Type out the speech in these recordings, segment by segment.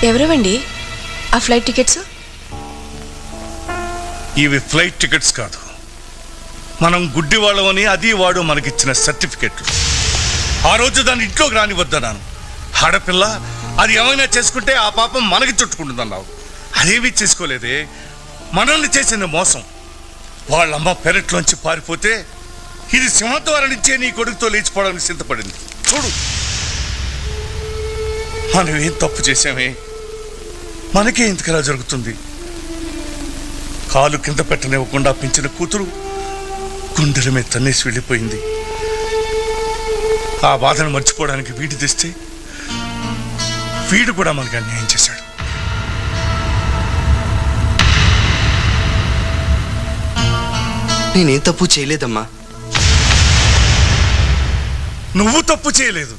ఎవరివండి ఆ flight tickets? ఇవి flight tickets కాదు, మనం గుడ్డి వాళ్ళమని అది వాడు మనకిచ్చిన సర్టిఫికెట్లు. ఆ రోజు దాన్ని ఇంట్లోకి రానివద్దన్నాను. ఆడపిల్ల అది ఏమైనా చేసుకుంటే ఆ పాపం మనకి చుట్టుకుంటుందన్నావు. అదేమీ చేసుకోలేదే. మనల్ని చేసింది మోసం. వాళ్ళమ్మ పెరట్లోంచి పారిపోతే ఇది సింహద్వారం నుంచే నీ కొడుకుతో లేచిపోవడానికి సిద్ధపడింది. చూడు, మనం ఏం తప్పు చేశామే? మనకే ఇంతకలా జరుగుతుంది. కాలు కింద పెట్టనివ్వకుండా పెంచిన కూతురు గుండెల మీద తన్నేసి వెళ్ళిపోయింది. ఆ బాధను మర్చిపోవడానికి వీడి తెస్తే వీడు కూడా మనకి అన్యాయం చేశాడు. నేనేం తప్పు చేయలేదమ్మా. నువ్వు తప్పు చేయలేదు,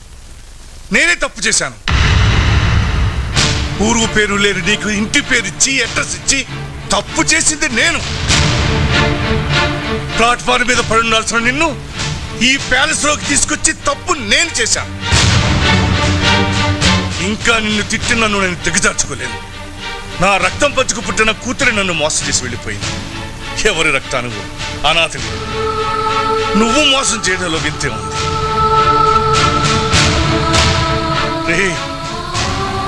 నేనే తప్పు చేశాను. ఊరు పేరు లేని నీకు ఇంటి పేరు ఇచ్చి అడ్రస్ ఇచ్చి తప్పు చేసింది నేను. ప్లాట్ఫామ్ మీద పడి ఉండాల్సిన నిన్ను ఈ ప్యాలెస్ లోకి తీసుకొచ్చి తప్పు నేను చేశాను. ఇంకా నిన్ను తిట్టి నన్ను నేను దిగజార్చుకోలేను. నా రక్తం పంచుకు పుట్టిన కూతురి నన్ను మోసం చేసి వెళ్ళిపోయింది. ఎవరి రక్తాను అనాథవి. నువ్వు మోసం చేయడంలో వింతే ఉంది. రే,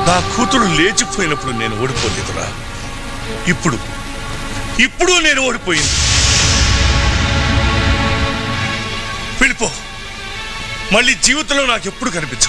నా కూతురు లేచిపోయినప్పుడు నేను ఓడిపోలేదురా. ఇప్పుడు నేను ఓడిపోయింది. వెళ్ళిపో. మళ్ళీ జీవితంలో నాకు ఎప్పుడు కనిపించు.